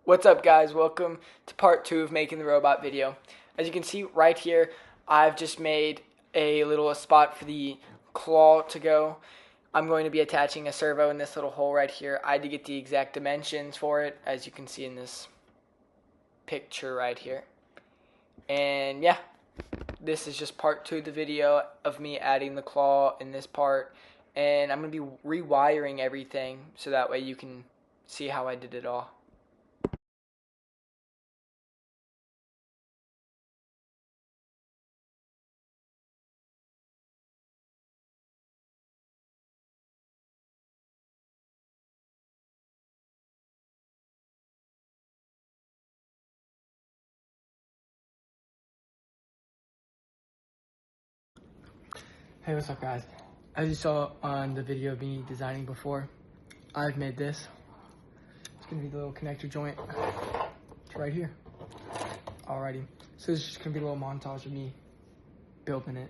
What's up, guys? Welcome to part 2 of making the robot video. As you can see right here, I've just made a little spot for the claw to go. I'm going to be attaching a servo in this little hole right here. I had to get the exact dimensions for it, as you can see in this picture right here. And yeah, this is just part 2 of the video of me adding the claw in this part. And I'm going to be rewiring everything so that way you can see how I did it all. Hey, what's up, guys? As you saw on the video of me designing before, I've made this. It's gonna be the little connector joint. It's right here. Alrighty. So this is just gonna be a little montage of me building it.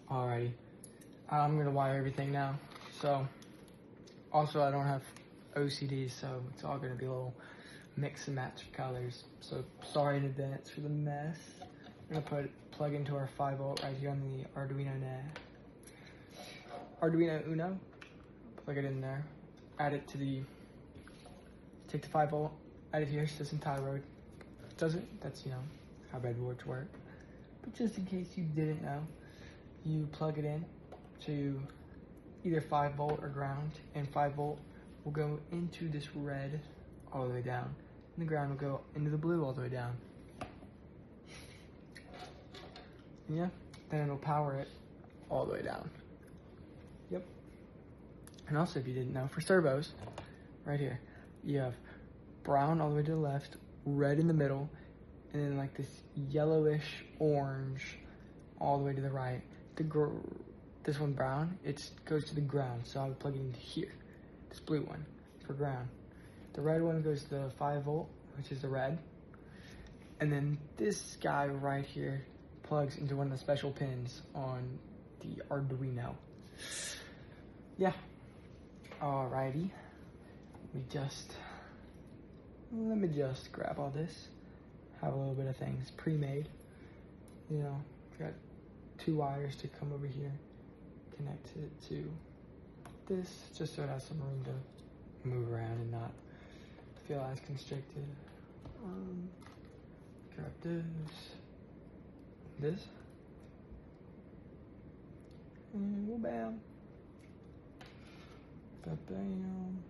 Alrighty. I'm gonna wire everything now. So, also I don't have OCD, so it's all gonna be a little mix and match of colors. So sorry in advance for the mess. I'm gonna plug into our 5V right here on the Arduino Uno. Plug it in there. Add it to take the 5V, out of here so this entire road doesn't. That's, you know, how breadboards work. But just in case you didn't know, you plug it in to either 5 volt or ground, and 5 volt will go into this red all the way down, and the ground will go into the blue all the way down. And yeah, then it'll power it all the way down. Yep. And also, if you didn't know, for servos, right here, you have brown all the way to the left, red in the middle, and then like this yellowish orange all the way to the right. This one brown, it goes to the ground, so I would plug it into here. This blue one for ground. The red one goes to the 5 volt, which is the red. And then this guy right here plugs into one of the special pins on the Arduino. Yeah. Alrighty. Let me just grab all this. Have a little bit of things pre-made. You know, got 2 wires to come over here, connect it to this, just so it has some room to move around and not feel as constricted. Grab this, and bam, bam.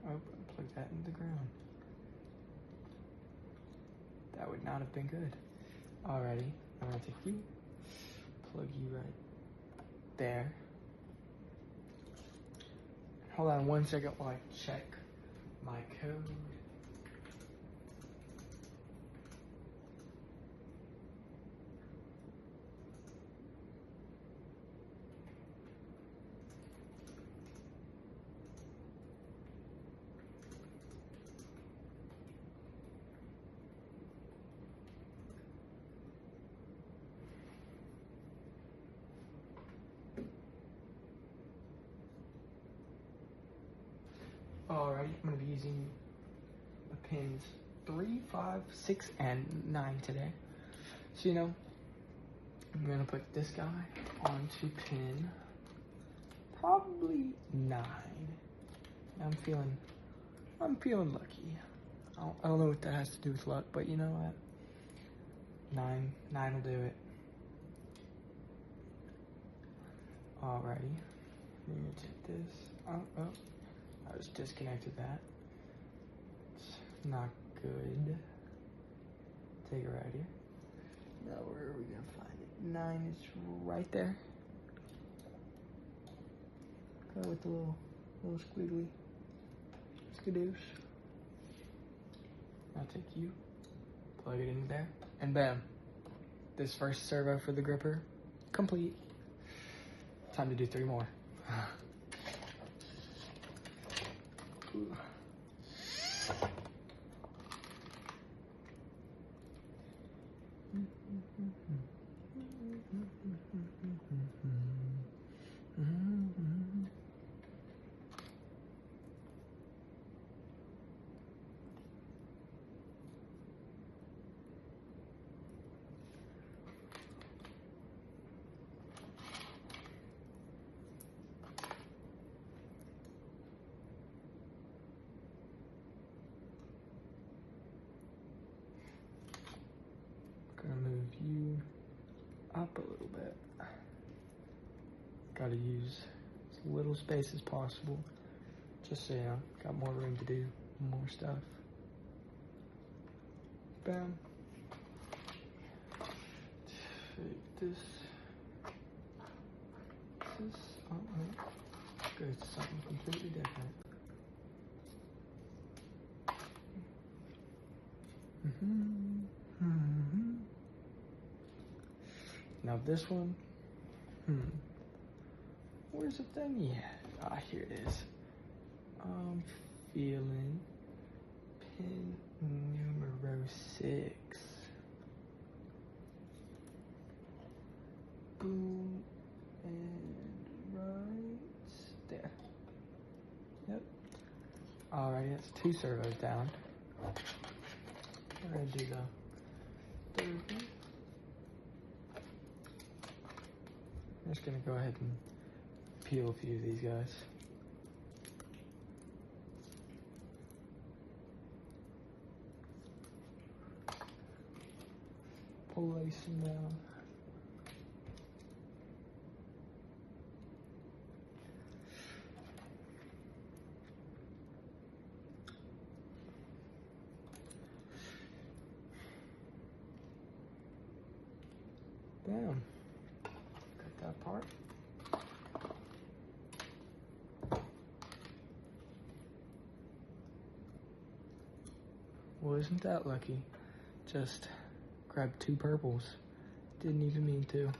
Oh, plug that into the ground. That would not have been good. Alrighty, I'm gonna take you, plug you right there. Hold on 1 second while I check my code. Alright, I'm going to be using the pins 3, 5, 6, and 9 today. So, you know, I'm going to put this guy onto pin probably 9. I'm feeling lucky. I don't know what that has to do with luck, but you know what? 9 will do it. Alrighty, I'm going to take this. Oh. I just disconnected that. It's not good. Take it right here. Now where are we gonna find it? 9 is right there. Go with the little squiggly skadoos. I'll take you, plug it in there, and bam. This first servo for the gripper, complete. Time to do 3 more. Ooh. Gonna move you up a little bit. Gotta use as little space as possible, just so you know, got more room to do more stuff. Bam. Take this. Goes to something completely different. Now this one, where's the thing yet? Ah, here it is. I'm feeling pin numero 6. Boom, and right there. Yep. Alrighty, that's 2 servos down. We're gonna do the third one. I'm just gonna go ahead and peel a few of these guys. place them down. Bam. Got that part. Well, isn't that lucky? Just grabbed 2 purples. Didn't even mean to.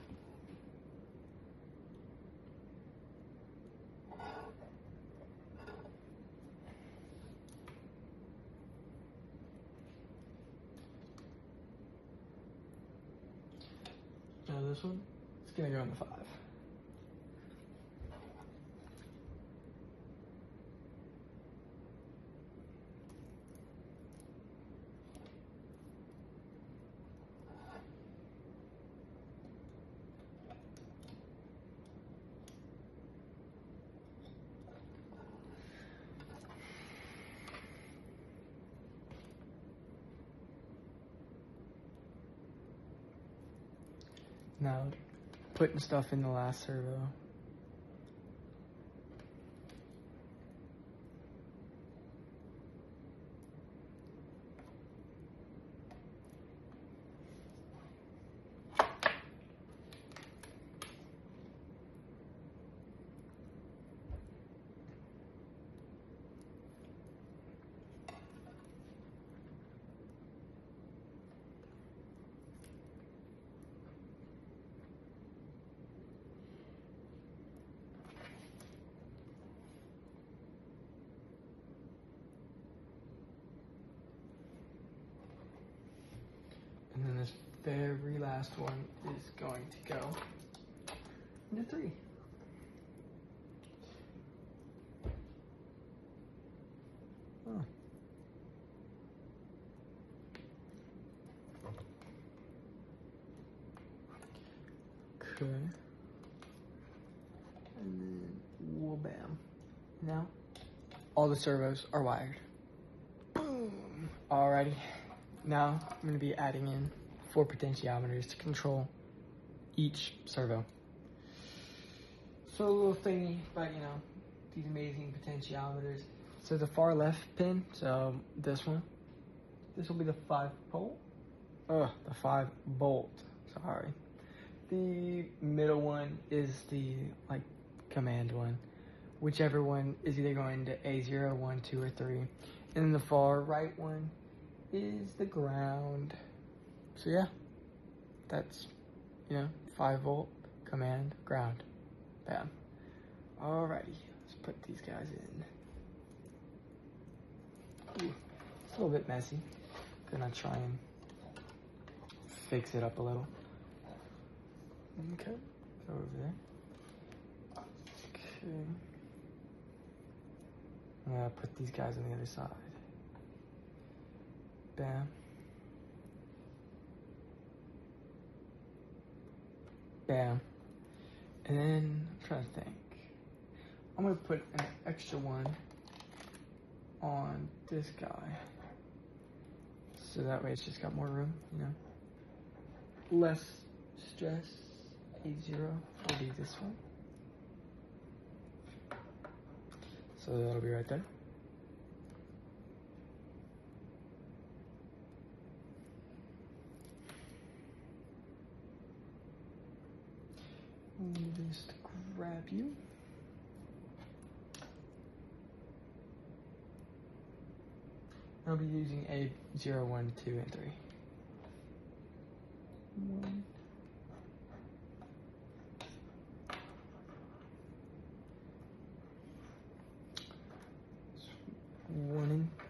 Now this one, it's gonna go in the 5. Now, putting stuff in the last servo. And then this very last one is going to go into 3. Oh. Okay. And then, whoa, bam. Now, all the servos are wired. Boom. Alrighty. Now, I'm going to be adding in 4 potentiometers to control each servo. So a little thingy, but you know, these amazing potentiometers. So the far left pin, so this one, this will be the 5 volt. The 5 volt, sorry. The middle one is the like command one. Whichever one is either going to A0, 1, 2, or 3. And then the far right one is the ground. So yeah, that's, you know, 5 volt, command, ground. Bam. Alrighty, let's put these guys in. Ooh, it's a little bit messy. Gonna try and fix it up a little. Okay, over there. Okay. I'm gonna put these guys on the other side. Bam. Bam. And then, I'm trying to think. I'm gonna put an extra one on this guy. So that way it's just got more room, you know. Less stress. A0 will be this one. So that'll be right there. Let me just grab you. I'll be using A0, 1, 2, and 3. 1.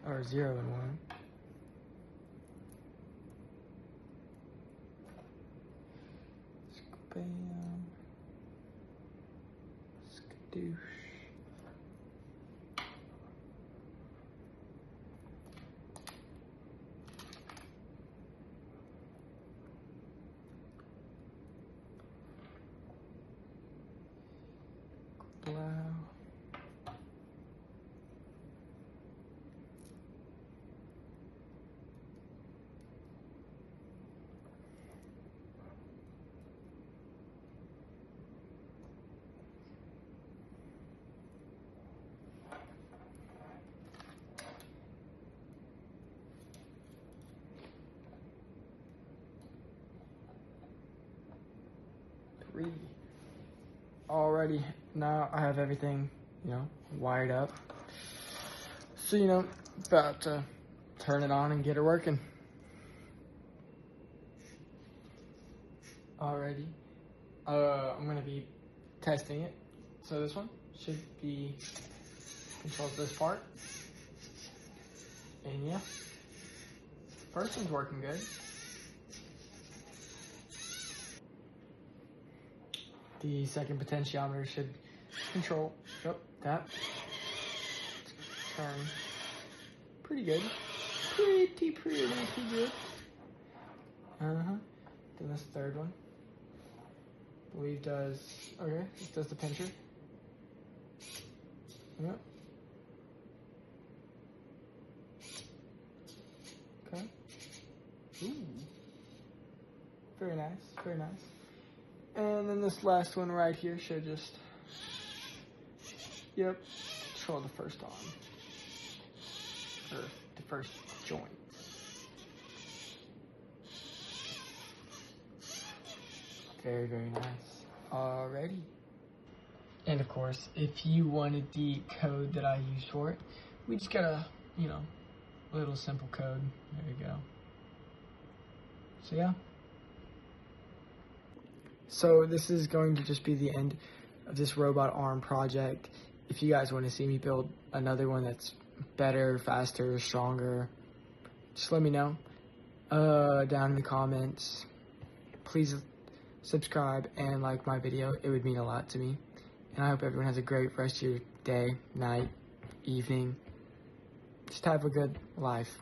Or 0 and 1. Bam. Skadoosh. Wow. already. Now I have everything, wired up. So, about to turn it on and get her working. Alrighty. I'm gonna be testing it. So this one should be controls this part. And yeah, first one's working good. The second potentiometer should control, that. Turn. Pretty good. Pretty good. Then this third one, I believe does, okay, this does the pincher. Yep. Okay. Ooh. Very nice, very nice. And then this last one right here should just, control the first arm. Or the first joint. Very, very nice. Alrighty. And of course, if you wanted the code that I used for it, we just got a, little simple code. There you go. So yeah. So this is going to just be the end of this robot arm project. If you guys want to see me build another one that's better, faster, stronger, just let me know down in the comments. Please subscribe and like my video. It would mean a lot to me. And I hope everyone has a great rest of your day, night, evening. Just have a good life.